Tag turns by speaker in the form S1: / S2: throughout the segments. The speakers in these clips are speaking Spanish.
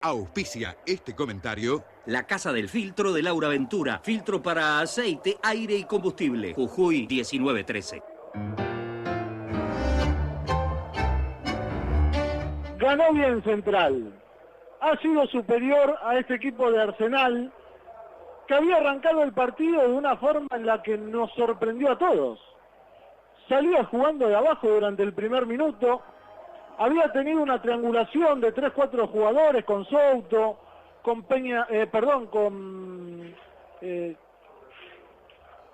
S1: Auspicia este comentario.
S2: La Casa del Filtro de Laura Ventura. Filtro para aceite, aire y combustible. Jujuy 1913.
S3: Ganó bien Central. Ha sido superior a este equipo de Arsenal, que había arrancado el partido de una forma en la que nos sorprendió a todos. Salía jugando de abajo durante el primer minuto. Había tenido una triangulación de 3-4 jugadores con Souto, con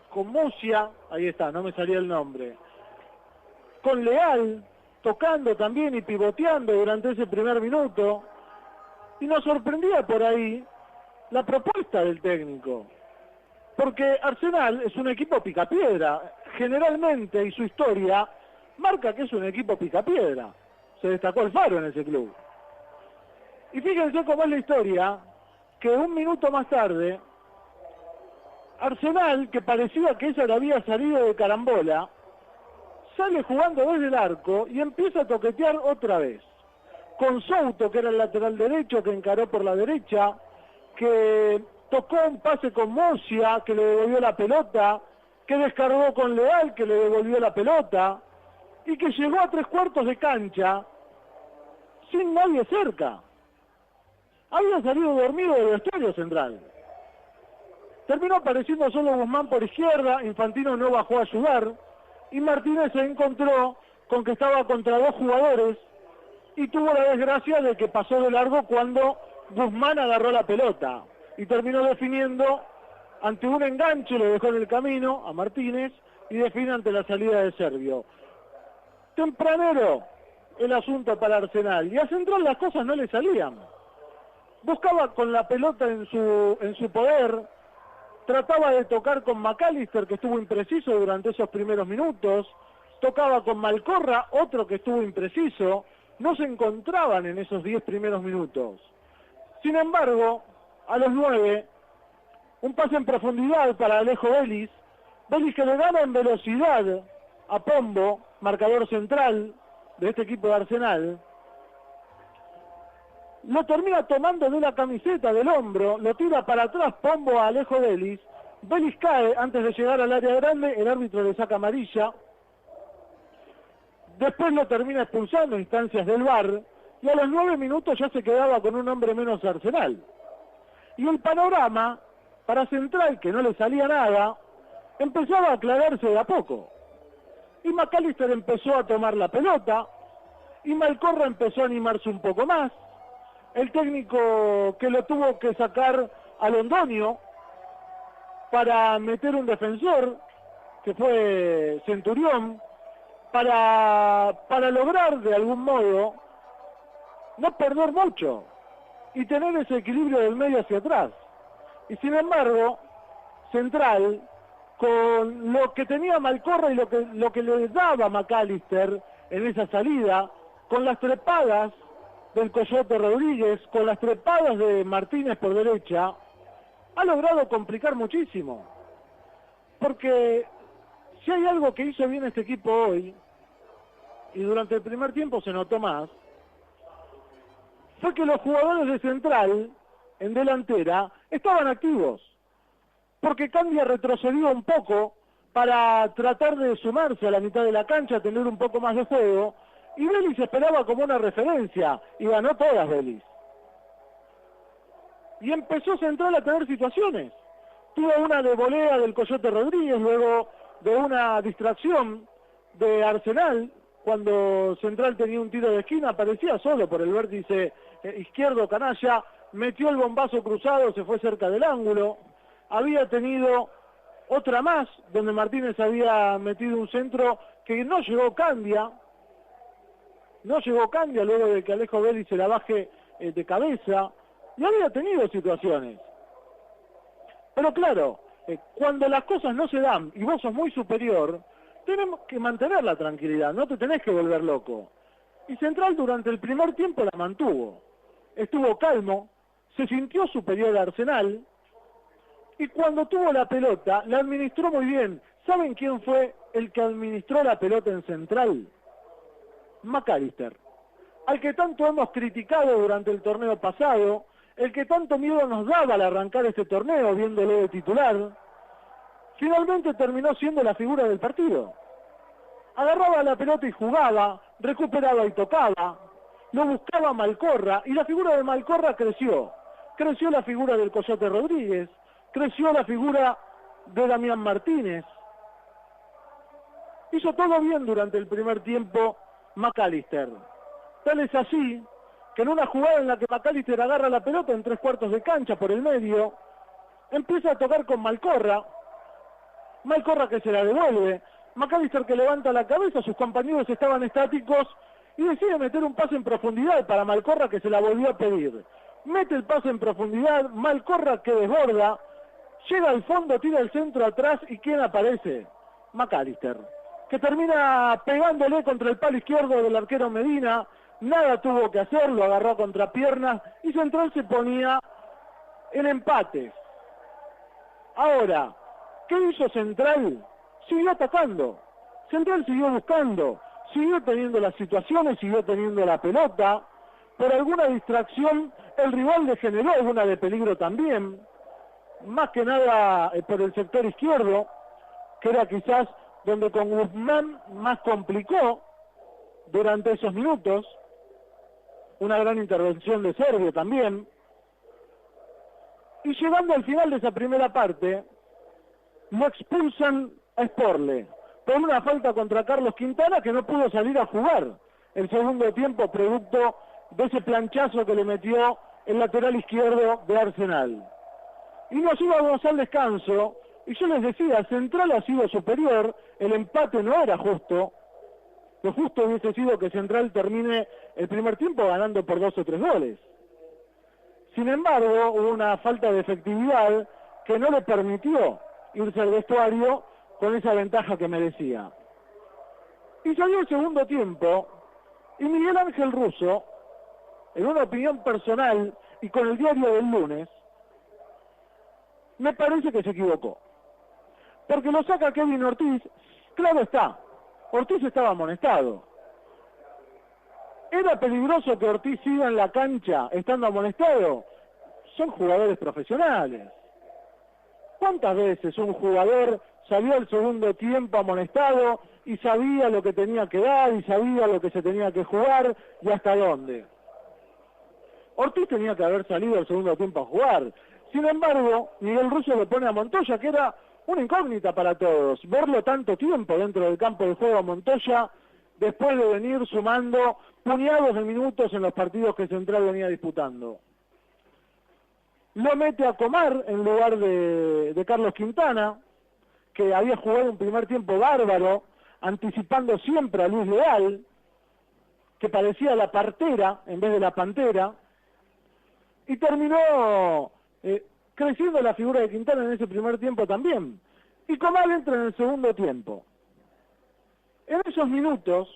S3: con Musia, ahí está, no me salía el nombre, con Leal, tocando también y pivoteando durante ese primer minuto, y nos sorprendía por ahí la propuesta del técnico, porque Arsenal es un equipo picapiedra, generalmente, y su historia marca que es un equipo picapiedra. Se destacó el Faro en ese club. Y fíjense cómo es la historia, que un minuto más tarde, Arsenal, que parecía que ella le había salido de carambola, sale jugando desde el arco y empieza a toquetear otra vez. Con Souto, que era el lateral derecho, que encaró por la derecha, que tocó un pase con Musia, que le devolvió la pelota, que descargó con Leal, que le devolvió la pelota, y que llegó a 3/4 de cancha sin nadie cerca. Había salido dormido del vestuario Central. Terminó apareciendo solo Guzmán por izquierda, Infantino no bajó a ayudar, y Martínez se encontró con que estaba contra dos jugadores, y tuvo la desgracia de que pasó de largo cuando Guzmán agarró la pelota, y terminó definiendo ante un enganche, lo dejó en el camino a Martínez, y define ante la salida de Servio. Tempranero el asunto para Arsenal, y a Central las cosas no le salían. Buscaba con la pelota en su poder, trataba de tocar con McAllister, que estuvo impreciso durante esos primeros minutos, tocaba con Malcorra, otro que estuvo impreciso, no se encontraban en esos 10 primeros minutos. Sin embargo, a los 9, un pase en profundidad para Alejo Vélez que le gana en velocidad a Pombo, marcador central de este equipo de Arsenal, lo termina tomando de la camiseta del hombro, lo tira para atrás Pombo a Alejo Vélez cae antes de llegar al área grande, el árbitro le saca amarilla, después lo termina expulsando en instancias del VAR, y a los 9 minutos ya se quedaba con un hombre menos Arsenal. Y el panorama, para Central, que no le salía nada, empezaba a aclararse de a poco. Y McAllister empezó a tomar la pelota, y Malcorra empezó a animarse un poco más. El técnico que lo tuvo que sacar a Londoño para meter un defensor, que fue Centurión, para lograr de algún modo no perder mucho y tener ese equilibrio del medio hacia atrás. Y sin embargo, Central, con lo que tenía Malcorra y lo que le daba McAllister en esa salida, con las trepadas del Coyote Rodríguez, con las trepadas de Martínez por derecha, ha logrado complicar muchísimo. Porque si hay algo que hizo bien este equipo hoy, y durante el primer tiempo se notó más, fue que los jugadores de Central, en delantera, estaban activos. Porque Candia retrocedió un poco para tratar de sumarse a la mitad de la cancha, tener un poco más de juego, y Vélez esperaba como una referencia, y ganó todas Vélez. Y empezó Central a tener situaciones. Tuvo una de volea del Coyote Rodríguez, luego de una distracción de Arsenal, cuando Central tenía un tiro de esquina, aparecía solo por el vértice izquierdo Canalla, metió el bombazo cruzado, se fue cerca del ángulo. Había tenido otra más, donde Martínez había metido un centro que no llegó Candia, luego de que Alejo Vélez se la baje de cabeza, y había tenido situaciones. Pero claro, cuando las cosas no se dan y vos sos muy superior, tenemos que mantener la tranquilidad, no te tenés que volver loco. Y Central durante el primer tiempo la mantuvo. Estuvo calmo, se sintió superior a Arsenal, y cuando tuvo la pelota, la administró muy bien. ¿Saben quién fue el que administró la pelota en Central? McAllister. al que tanto hemos criticado durante el torneo pasado, el que tanto miedo nos daba al arrancar este torneo viéndolo de titular, finalmente terminó siendo la figura del partido. Agarraba la pelota y jugaba, recuperaba y tocaba, lo buscaba Malcorra, y la figura de Malcorra creció. Creció la figura del Coyote Rodríguez, creció la figura de Damián Martínez. Hizo todo bien durante el primer tiempo McAllister. Tal es así que en una jugada en la que McAllister agarra la pelota en 3/4 de cancha por el medio, empieza a tocar con Malcorra que se la devuelve, McAllister que levanta la cabeza, sus compañeros estaban estáticos y decide meter un pase en profundidad para Malcorra que se la volvió a pedir. Mete el pase en profundidad, Malcorra que desborda, llega al fondo, tira el centro atrás y ¿quién aparece? McAllister, que termina pegándole contra el palo izquierdo del arquero Medina, nada tuvo que hacer, lo agarró a contrapiernas y Central se ponía en empate. Ahora, ¿qué hizo Central? Siguió atacando, Central siguió buscando, siguió teniendo las situaciones, siguió teniendo la pelota, por alguna distracción el rival le generó alguna de peligro también, más que nada por el sector izquierdo, que era quizás donde con Guzmán más complicó durante esos minutos, una gran intervención de Servio también, y llegando al final de esa primera parte, lo expulsan a Sporle por una falta contra Carlos Quintana que no pudo salir a jugar el segundo tiempo producto de ese planchazo que le metió el lateral izquierdo de Arsenal. Y nos íbamos al descanso, y yo les decía, Central ha sido superior, el empate no era justo, lo justo hubiese sido que Central termine el primer tiempo ganando por 2 o 3 goles. Sin embargo, hubo una falta de efectividad que no le permitió irse al vestuario con esa ventaja que merecía. Y salió el segundo tiempo, y Miguel Ángel Russo, en una opinión personal y con el diario del lunes, me parece que se equivocó. Porque lo saca Kevin Ortiz, claro está, Ortiz estaba amonestado. ¿Era peligroso que Ortiz siga en la cancha estando amonestado? Son jugadores profesionales. ¿Cuántas veces un jugador salió al segundo tiempo amonestado y sabía lo que tenía que dar y sabía lo que se tenía que jugar y hasta dónde? Ortiz tenía que haber salido al segundo tiempo a jugar. Sin embargo, Miguel Russo le pone a Montoya, que era una incógnita para todos. Verlo tanto tiempo dentro del campo de juego a Montoya, después de venir sumando puñados de minutos en los partidos que Central venía disputando. Lo mete a Comar en lugar de Carlos Quintana, que había jugado un primer tiempo bárbaro, anticipando siempre a Luis Leal, que parecía la partera en vez de la pantera, y terminó creciendo la figura de Quintana en ese primer tiempo también. Y Comar entra en el segundo tiempo. En esos minutos,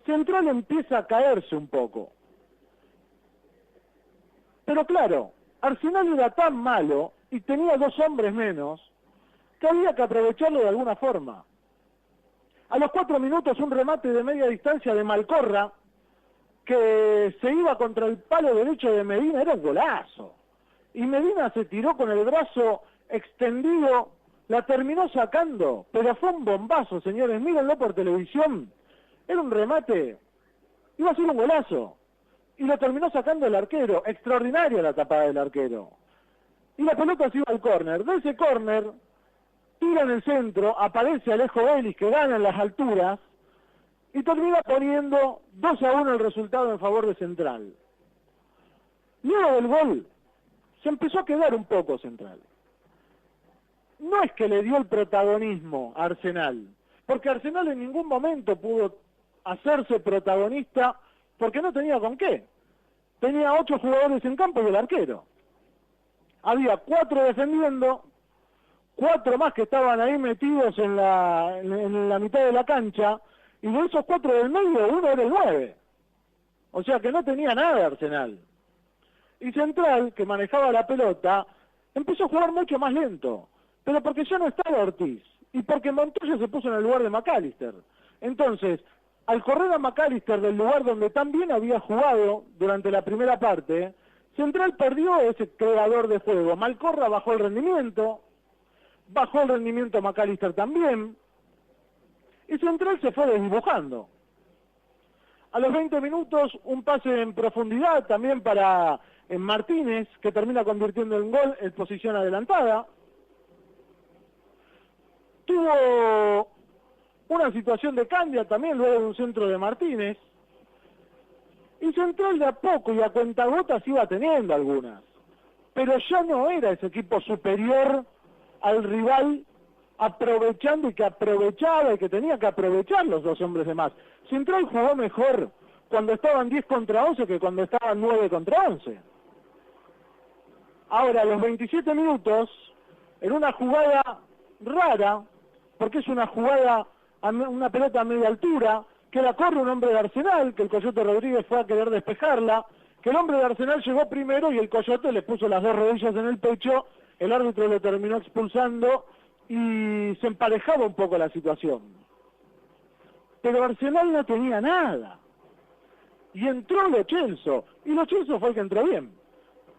S3: Central empieza a caerse un poco. Pero claro, Arsenal era tan malo y tenía 2 hombres menos que había que aprovecharlo de alguna forma. A los 4 minutos un remate de media distancia de Malcorra que se iba contra el palo derecho de Medina, era un golazo. Y Medina se tiró con el brazo extendido, la terminó sacando, pero fue un bombazo, señores, mírenlo por televisión. Era un remate, iba a ser un golazo. Y lo terminó sacando el arquero, extraordinaria la tapada del arquero. Y la pelota se iba al córner. De ese córner, tira en el centro, aparece Alejo Vélez que gana en las alturas, y termina poniendo 2-1 el resultado en favor de Central. Luego del gol, se empezó a quedar un poco Central. No es que le dio el protagonismo a Arsenal, porque Arsenal en ningún momento pudo hacerse protagonista porque no tenía con qué. Tenía 8 jugadores en campo y el arquero. Había 4 defendiendo, 4 más que estaban ahí metidos en la mitad de la cancha, y de esos 4 del medio, uno era el 9. O sea que no tenía nada Arsenal. Y Central, que manejaba la pelota, empezó a jugar mucho más lento, pero porque ya no estaba Ortiz, y porque Montoya se puso en el lugar de McAllister. Entonces, al correr a McAllister del lugar donde tan bien había jugado durante la primera parte, Central perdió ese creador de juego. Malcorra bajó el rendimiento McAllister también, y Central se fue desdibujando. A los 20 minutos, un pase en profundidad también para Martínez, que termina convirtiendo en gol en posición adelantada. Tuvo una situación de Candia también luego de un centro de Martínez. Y Central de a poco y a cuentagotas iba teniendo algunas. Pero ya no era ese equipo superior al rival, aprovechando y que aprovechaba y que tenía que aprovechar los dos hombres de más. Central jugó mejor cuando estaban 10 contra 11 que cuando estaban 9 contra 11. Ahora, a los 27 minutos, en una jugada rara, porque es una jugada, una pelota a media altura, que la corre un hombre de Arsenal, que el Coyote Rodríguez fue a querer despejarla, que el hombre de Arsenal llegó primero y el Coyote le puso las dos rodillas en el pecho, el árbitro lo terminó expulsando y se emparejaba un poco la situación. Pero Arsenal no tenía nada. Y entró Lo Celso, y Lo Celso fue el que entró bien.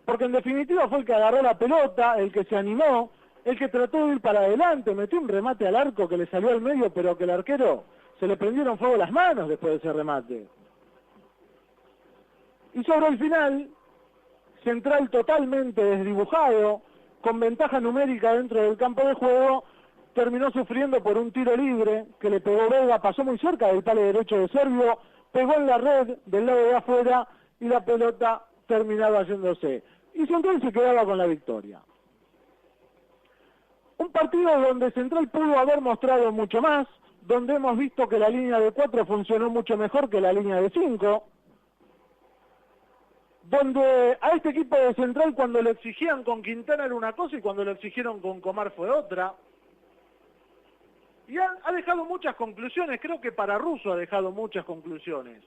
S3: Porque en definitiva fue el que agarró la pelota, el que se animó, el que trató de ir para adelante, metió un remate al arco que le salió al medio, pero que el arquero se le prendieron fuego las manos después de ese remate. Y sobre el final, Central totalmente desdibujado, con ventaja numérica dentro del campo de juego, terminó sufriendo por un tiro libre que le pegó Vega, pasó muy cerca del palo derecho de Servio, pegó en la red del lado de afuera y la pelota terminaba yéndose. Y Central se quedaba con la victoria. Un partido donde Central pudo haber mostrado mucho más, donde hemos visto que la línea de 4 funcionó mucho mejor que la línea de 5, donde a este equipo de Central cuando lo exigían con Quintana era una cosa y cuando lo exigieron con Comar fue otra. Y ha dejado muchas conclusiones, creo que para Russo ha dejado muchas conclusiones.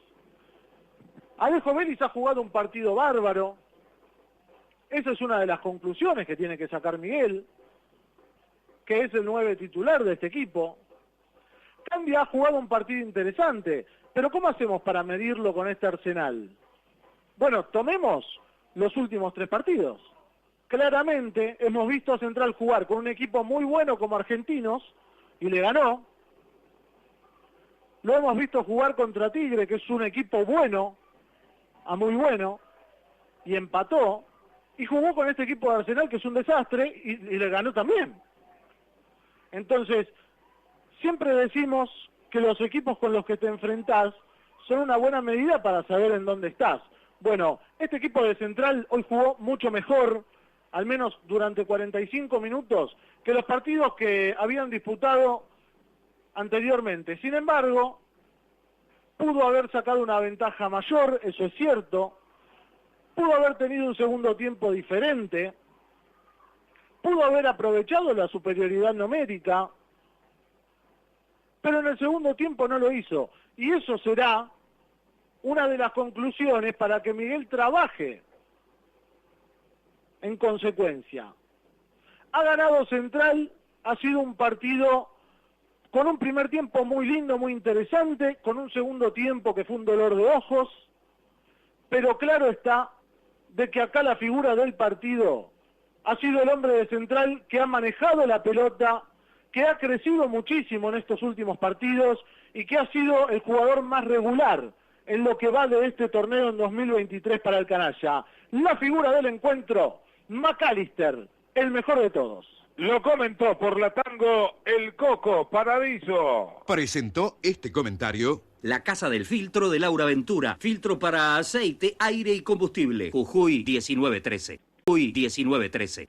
S3: Alejo Vélez ha jugado un partido bárbaro, esa es una de las conclusiones que tiene que sacar Miguel, que es el 9 titular de este equipo. Candia ha jugado un partido interesante, pero ¿cómo hacemos para medirlo con este Arsenal? Bueno, tomemos los últimos 3 partidos. Claramente hemos visto a Central jugar con un equipo muy bueno como Argentinos, y le ganó. Lo hemos visto jugar contra Tigre, que es un equipo bueno, a muy bueno, y empató. Y jugó con este equipo de Arsenal, que es un desastre, y le ganó también. Entonces, siempre decimos que los equipos con los que te enfrentás son una buena medida para saber en dónde estás. Bueno, este equipo de Central hoy jugó mucho mejor, al menos durante 45 minutos, que los partidos que habían disputado anteriormente. Sin embargo, pudo haber sacado una ventaja mayor, eso es cierto, pudo haber tenido un segundo tiempo diferente, pudo haber aprovechado la superioridad numérica, pero en el segundo tiempo no lo hizo. Y eso será una de las conclusiones para que Miguel trabaje en consecuencia. Ha ganado Central, ha sido un partido con un primer tiempo muy lindo, muy interesante, con un segundo tiempo que fue un dolor de ojos, pero claro está de que acá la figura del partido ha sido el hombre de Central que ha manejado la pelota, que ha crecido muchísimo en estos últimos partidos y que ha sido el jugador más regular en lo que va de este torneo en 2023 para el canalla. La figura del encuentro, McAllister, el mejor de todos.
S4: Lo comentó por la Tango el Coco Paradiso.
S1: Presentó este comentario
S2: La Casa del Filtro de Laura Ventura. Filtro para aceite, aire y combustible. Jujuy 1913. Jujuy 1913.